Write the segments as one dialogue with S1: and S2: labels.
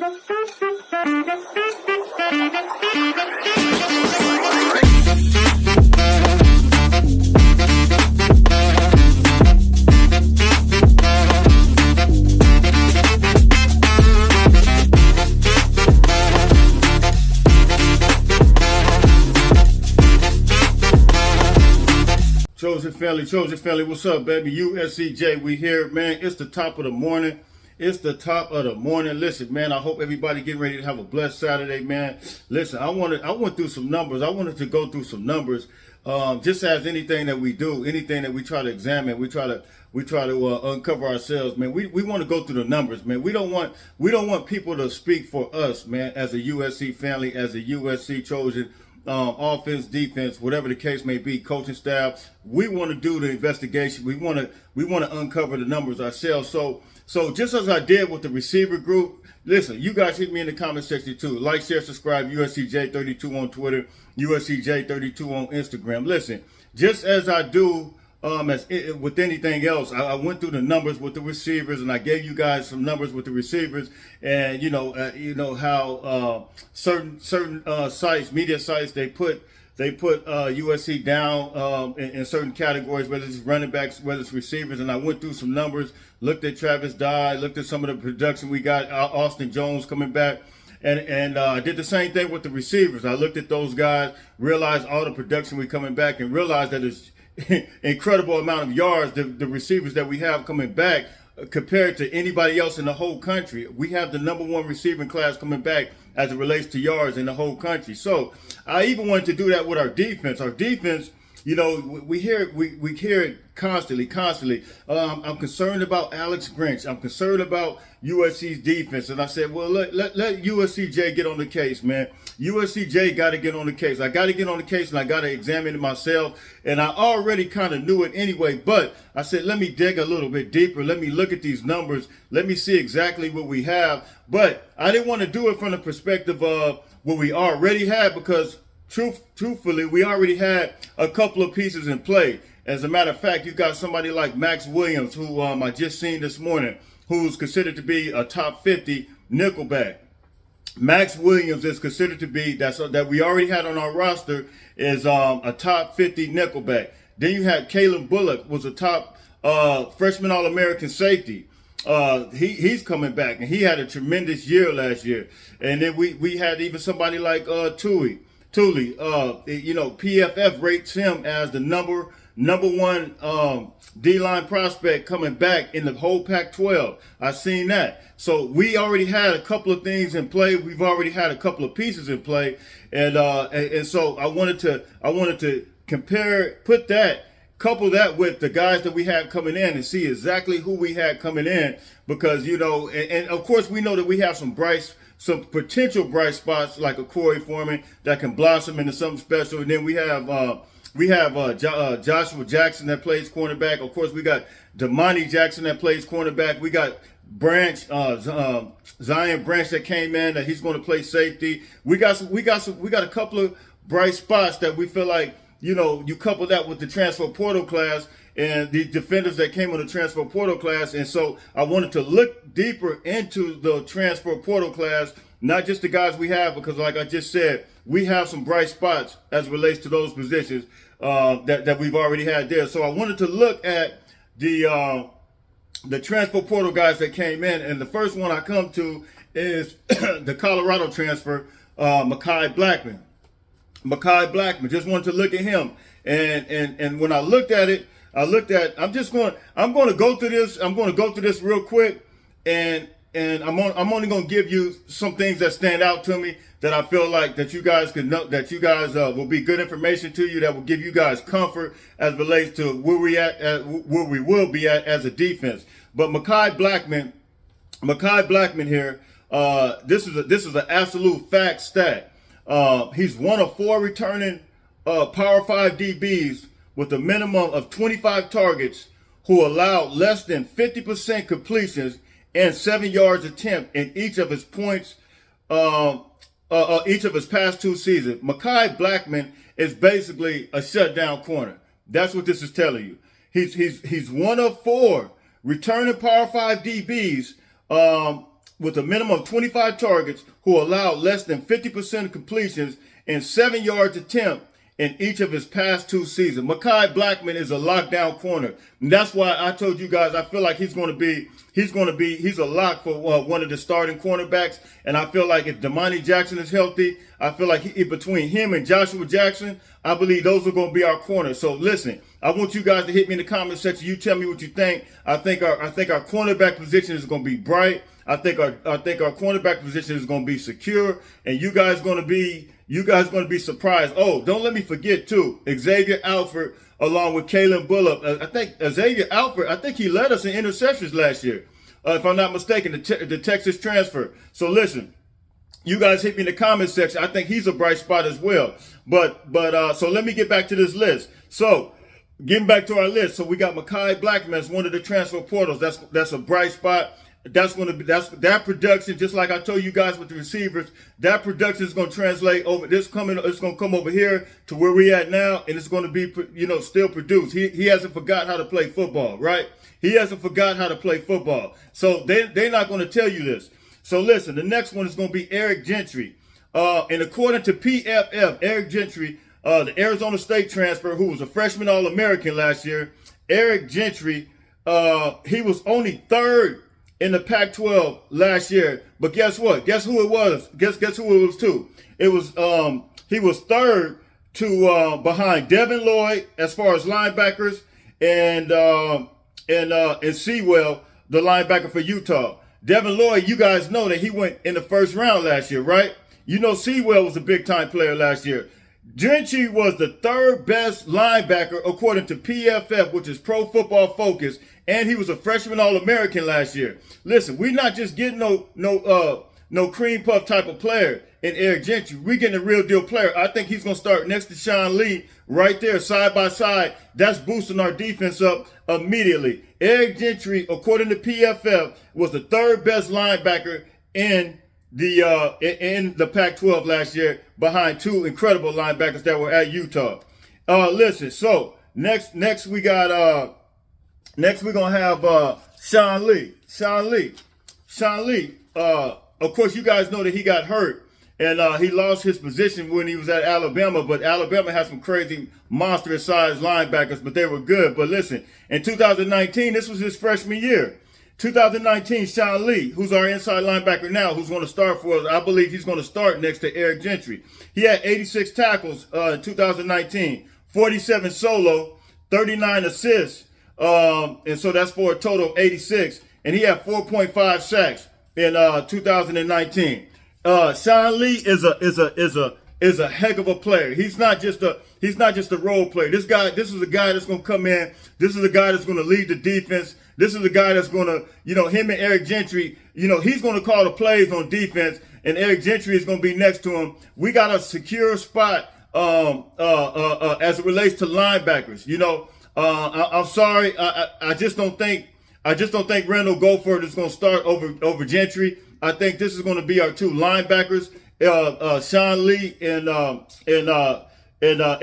S1: Chosen family, what's up, baby? USCJ, we here, man. It's the top of the morning. Listen, man, I hope everybody getting ready to have a blessed Saturday, man. Listen, I went through some numbers. I wanted to go through some numbers. Just as anything that we do, anything that we try to examine, we try to uncover ourselves, man. We want to go through the numbers, man. We don't want people to speak for us, man. As a USC family, as a USC Trojan. Offense, defense, whatever the case may be, coaching staff. We want to do the investigation. We want to uncover the numbers ourselves. So just as I did with the receiver group, listen, you guys hit me in the comment section too. Like, share, subscribe. USCJ32 on Twitter, USCJ32 on Instagram. Listen, just as I do with anything else, I went through the numbers with the receivers, and I gave you guys some numbers with the receivers, and you know how certain sites, media sites, they put USC down in certain categories, whether it's running backs, whether it's receivers, and I went through some numbers, looked at Travis Dye, looked at some of the production we got, Austin Jones coming back. And I did the same thing with the receivers. I looked at those guys, realized all the production we coming back, and realized that it's incredible amount of yards the receivers that we have coming back compared to anybody else in the whole country. We have the #1 receiving class coming back as it relates to yards in the whole country. So I even wanted to do that with our defense. Our defense, you know, we hear it constantly. I'm concerned about Alex Grinch. I'm concerned about USC's defense. And I said, well, let USCJ get on the case, man. USCJ got to get on the case. I got to get on the case, and I got to examine it myself. And I already kind of knew it anyway, but I said, let me dig a little bit deeper. Let me look at these numbers. Let me see exactly what we have. But I didn't want to do it from the perspective of what we already had, because truthfully, we already had a couple of pieces in play. As a matter of fact, you got somebody like Max Williams, who I just seen this morning, who's considered to be a top 50 nickelback. Max Williams is considered to be, that we already had on our roster, is a top 50 nickelback. Then you had Caleb Bullock, was a top freshman All-American safety. He's coming back, and he had a tremendous year last year. And then we had even somebody like Tuli. You know, PFF rates him as the number one D-line prospect coming back in the whole Pac-12. I've seen that. So we already had a couple of things in play. We've already had a couple of pieces in play, and so I wanted to couple that with the guys that we had coming in and see exactly who we had coming in, because you know, and of course we know that we have some potential bright spots like a Corey Foreman that can blossom into something special, and then we have Joshua Jackson that plays cornerback. Of course, we got Damani Jackson that plays cornerback. We got Zion Branch that came in, that he's going to play safety. We got a couple of bright spots that we feel like, you know, you couple that with the transfer portal class and the defenders that came on the transfer portal class. And so I wanted to look deeper into the transfer portal class, not just the guys we have, because like I just said, we have some bright spots as it relates to those positions that we've already had there. So I wanted to look at the transfer portal guys that came in, and the first one I come to is the Colorado transfer, Mekhi Blackman. Mekhi Blackman, just wanted to look at him, and when I looked at it, I'm going to go through this. I'm going to go through this real quick, and I'm only going to give you some things that stand out to me that I feel like that you guys could know, that you guys will be good information to you, that will give you guys comfort as relates to where we will be at as a defense. But Mekhi Blackman here, this is an absolute fact stat. He's one of 4 returning Power 5 DBs with a minimum of 25 targets who allowed less than 50% completions and 7 yards attempt in each of his points, each of his past 2 seasons. Mekhi Blackman is basically a shutdown corner. That's what this is telling you. He's one of 4 returning Power 5 DBs with a minimum of 25 targets who allowed less than 50% completions and 7 yards attempt in each of his past 2 seasons. Mekhi Blackmon is a lockdown corner. And that's why I told you guys I feel like he's a lock for one of the starting cornerbacks. And I feel like if Damani Jackson is healthy, I feel like between him and Joshua Jackson, I believe those are going to be our corners. So listen, I want you guys to hit me in the comment section. You tell me what you think. I think our cornerback position is going to be bright. I think our cornerback position is going to be secure, and you guys going to be surprised. Oh, don't let me forget too, Xavier Alford along with Kalen Bullock. I think Xavier Alford, I think he led us in interceptions last year, if I'm not mistaken, the Texas transfer. So listen, you guys hit me in the comment section. I think he's a bright spot as well. But so let me get back to this list. So getting back to our list, so we got Mekhi Blackmon as one of the transfer portals. That's a bright spot. That's that production, just like I told you guys with the receivers, that production is going to translate over it's going to come over here to where we at now, and it's going to be, still produced. He hasn't forgot how to play football, right? He hasn't forgot how to play football. So they're not going to tell you this. So listen, the next one is going to be Eric Gentry. And according to PFF, Eric Gentry, the Arizona State transfer, who was a freshman All-American last year, Eric Gentry, he was only 3rd in the Pac-12 last year, but guess what? Guess who it was? Guess who it was to? It was he was 3rd to behind Devin Lloyd as far as linebackers and Sewell, the linebacker for Utah. Devin Lloyd, you guys know that he went in the 1st round last year, right? You know Sewell was a big-time player last year. Gentry was the 3rd best linebacker according to PFF, which is Pro Football Focus, and he was a freshman All-American last year. Listen, we're not just getting no cream puff type of player in Eric Gentry. We're getting a real deal player. I think he's going to start next to Sean Lee right there, side by side. That's boosting our defense up immediately. Eric Gentry, according to PFF, was the 3rd best linebacker in the Pac-12 last year, behind 2 incredible linebackers that were at Utah. Listen, so next we're gonna have Sean Lee. Sean Lee. Of course, you guys know that he got hurt and he lost his position when he was at Alabama. But Alabama has some crazy monstrous-sized linebackers, but they were good. But listen, in 2019, this was his freshman year. 2019, Sean Lee, who's our inside linebacker now, who's going to start for us. I believe he's going to start next to Eric Gentry. He had 86 tackles in 2019, 47 solo, 39 assists, and so that's for a total of 86. And he had 4.5 sacks in 2019. Sean Lee is a heck of a player. He's not just a role player. This is a guy that's going to come in. This is a guy that's going to lead the defense. This is a guy that's going to, him and Eric Gentry, he's going to call the plays on defense, and Eric Gentry is going to be next to him. We got a secure spot as it relates to linebackers. I'm sorry, I just don't think Randall Goldford is going to start over Gentry. I think this is going to be our 2 linebackers, Sean Lee and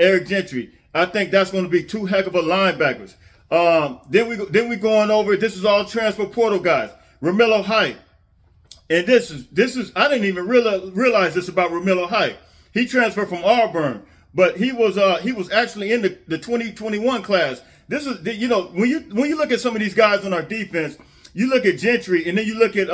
S1: Eric Gentry. I think that's going to be 2 heck of a linebackers. Then we going over. This is all transfer portal guys. Romello Height, and this is I didn't even realize this about Romello Height. He transferred from Auburn, but he was actually in the 2021 class. This is when you look at some of these guys on our defense, you look at Gentry, and then you look at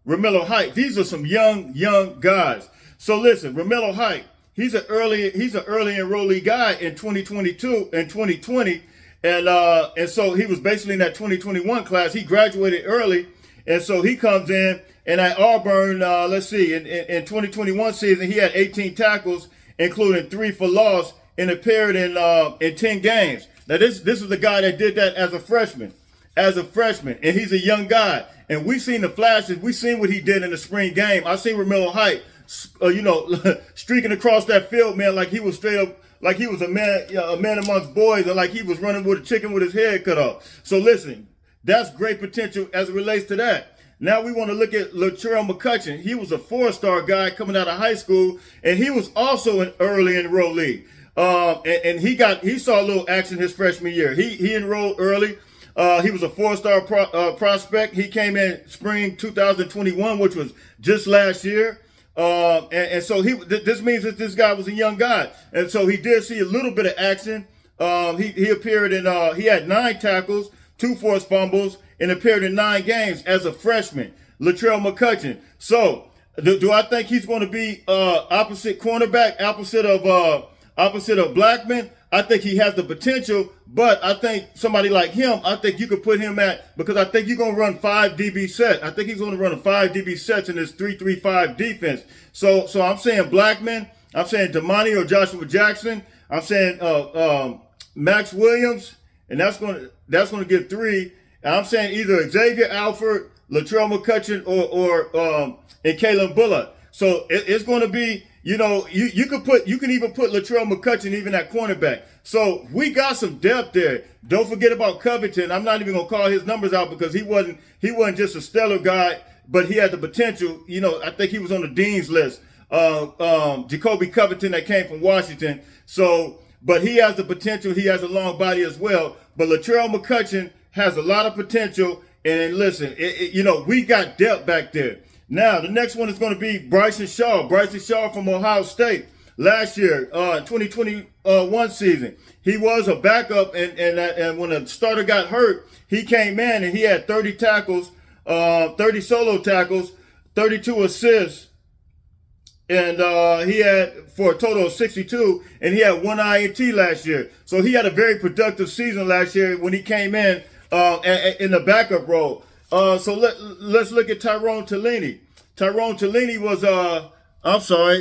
S1: Romello Height. These are some young guys. So listen, Romello Height. He's an early enrollee guy in 2022 and 2020, and so he was basically in that 2021 class. He graduated early, and so he comes in. And at Auburn, let's see, in 2021 season, he had 18 tackles, including 3 for loss, and appeared in 10 games. Now this is the guy that did that as a freshman, and he's a young guy. And we've seen the flashes. We've seen what he did in the spring game. I seen Romello Height. Streaking across that field, man, like he was straight up, like he was a man amongst boys, and like he was running with a chicken with his head cut off. So listen, that's great potential as it relates to that. Now we want to look at Latrell McCutcheon. He was a 4-star guy coming out of high school, and he was also an early enrollee. And he saw a little action his freshman year. He enrolled early. He was a four-star prospect. He came in spring 2021, which was just last year. And so this means that this guy was a young guy. And so he did see a little bit of action. He appeared in, he had 9 tackles, 2 forced fumbles, and appeared in 9 games as a freshman. Latrell McCutcheon. So do I think he's going to be opposite cornerback, opposite of Blackman? I think he has the potential, but I think somebody like him, I think you could put him at, because I think you're going to run 5 DB sets. I think he's going to run a 5 DB sets in this 3-3-5 defense. So I'm saying Blackman. I'm saying Damani or Joshua Jackson. I'm saying Max Williams, and that's going to give 3. And I'm saying either Xavier Alford, Latrell McCutcheon, and Caleb Bullock. So it's going to be, you can even put Latrell McCutcheon even at cornerback. So we got some depth there. Don't forget about Covington. I'm not even going to call his numbers out because he wasn't just a stellar guy, but he had the potential. I think he was on the dean's list. Jacoby Covington that came from Washington. So, but he has the potential. He has a long body as well. But Latrell McCutcheon has a lot of potential. And listen, we got depth back there. Now, the next one is going to be Bryson Shaw. Bryson Shaw from Ohio State. Last year, 2021 season, he was a backup, and when a starter got hurt, he came in and he had 30 tackles, 30 solo tackles, 32 assists, and he had for a total of 62, and he had 1 INT last year. So he had a very productive season last year when he came in the backup role. So let's look at Tyrone Taleni. Tyrone Taleni was,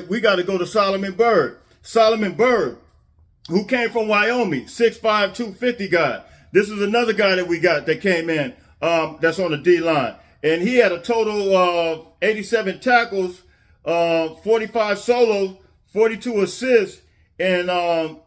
S1: we got to go to Solomon Byrd. Solomon Byrd, who came from Wyoming, 6'5", 250 guy. This is another guy that we got that came in, that's on the D-line. And he had a total of 87 tackles, 45 solos, 42 assists, and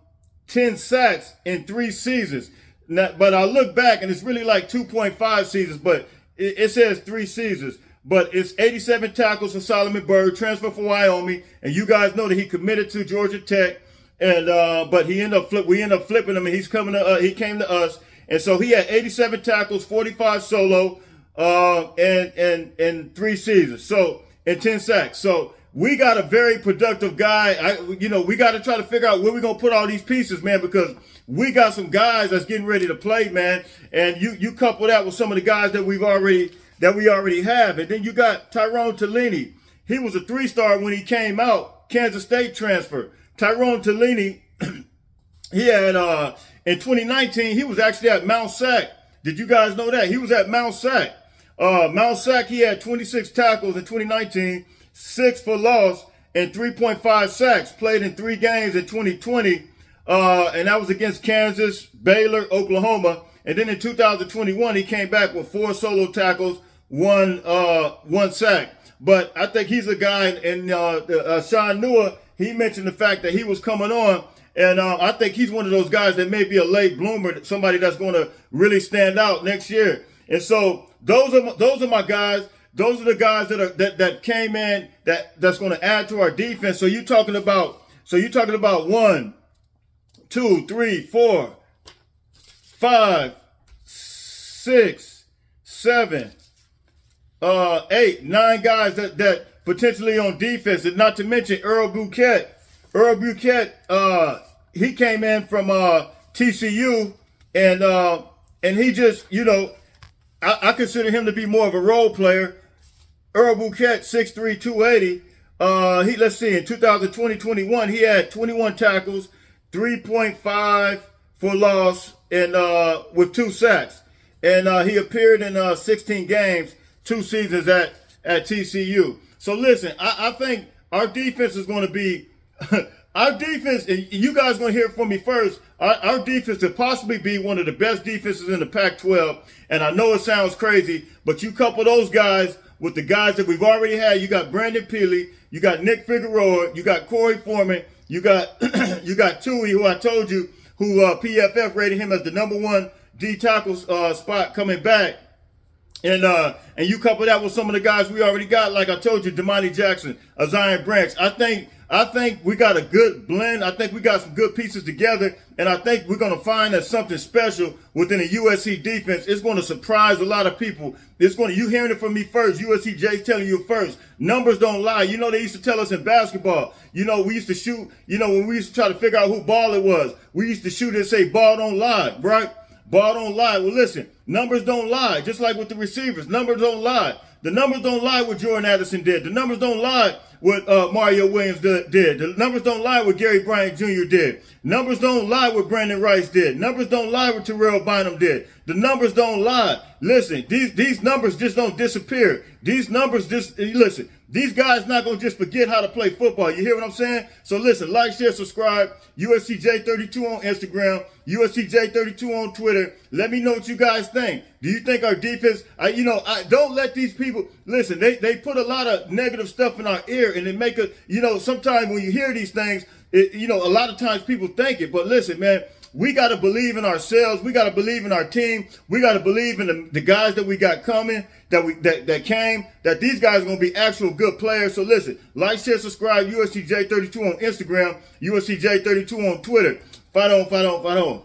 S1: 10 sacks in 3 seasons. Now, but I look back, and it's really like 2.5 seasons, but it says 3 seasons. But it's 87 tackles for Solomon Byrd, transfer from Wyoming, and you guys know that he committed to Georgia Tech, and but we end up flipping him, and he came to us, and so he had 87 tackles, 45 solo, and 3 seasons, so and 10 sacks. So we got a very productive guy. We got to try to figure out where we're gonna put all these pieces, man, because we got some guys that's getting ready to play, man, and you couple that with some of the guys that we already have. And then you got Tyrone Taleni. He was a 3-star when he came out, Kansas State transfer. Tyrone Taleni, he had, in 2019, he was actually at Mount Sac. Did you guys know that? He was at Mount Sac. Mount Sac, he had 26 tackles in 2019, 6 for loss, and 3.5 sacks. Played in 3 games in 2020, and that was against Kansas, Baylor, Oklahoma. And then in 2021, he came back with 4 solo tackles, 1 sack. But I think he's a guy, and Sean Nua, he mentioned the fact that he was coming on, and I think he's one of those guys that may be a late bloomer, somebody that's going to really stand out next year. And so those are my guys. Those are the guys that came in that's going to add to our defense. So you're talking about 1, 2, 3, 4, 5, 6, 7, 8, 9 guys that potentially on defense, and not to mention Earl Bouquet. Earl Bouquet, he came in from TCU, and he just, I consider him to be more of a role player. Earl Bouquet, 6'3", 280. Let's see, in 2020-21, he had 21 tackles, 3.5 for loss, and with 2 sacks. And he appeared in 16 games, 2 seasons at TCU. So listen, I think our defense is going to be our defense, and you guys are going to hear it from me first. Our defense could possibly be one of the best defenses in the Pac-12. And I know it sounds crazy, but you couple those guys with the guys that we've already had. You got Brandon Peely, you got Nick Figueroa, you got Corey Foreman, you got Tui, who I told you, who PFF rated him as the #1 D tackle spot coming back. And you couple that with some of the guys we already got, like I told you, Damani Jackson, Zion Branch. I think I think we got a good blend. I think we got some good pieces together. And I think we're going to find that something special within the USC defense. It's going to surprise a lot of people. You hearing it from me first. USC Jay's telling you first. Numbers don't lie. You know, they used to tell us in basketball, you know, we used to shoot, you know, when we used to try to figure out who ball it was, we used to shoot and say ball don't lie, right? Ball don't lie. Well, listen, numbers don't lie. Just like with the receivers, numbers don't lie. The numbers don't lie what Jordan Addison did. The numbers don't lie what Mario Williams did. The numbers don't lie what Gary Bryant Jr. did. Numbers don't lie what Brandon Rice did. Numbers don't lie what Terrell Bynum did. The numbers don't lie. Listen, these numbers just don't disappear. These numbers just, listen, these guys not going to just forget how to play football. You hear what I'm saying? So listen, like, share, subscribe. USCJ32 on Instagram. USCJ32 on Twitter. Let me know what you guys think. Do you think our defense, don't let these people, listen, they put a lot of negative stuff in our ear and they make it, sometimes when you hear these things, a lot of times people think it. But listen, man, we got to believe in ourselves. We got to believe in our team. We got to believe in the guys that we got coming, that came, that these guys are going to be actual good players. So listen, like, share, subscribe, USCJ32 on Instagram, USCJ32 on Twitter. Fight on, fight on, fight on.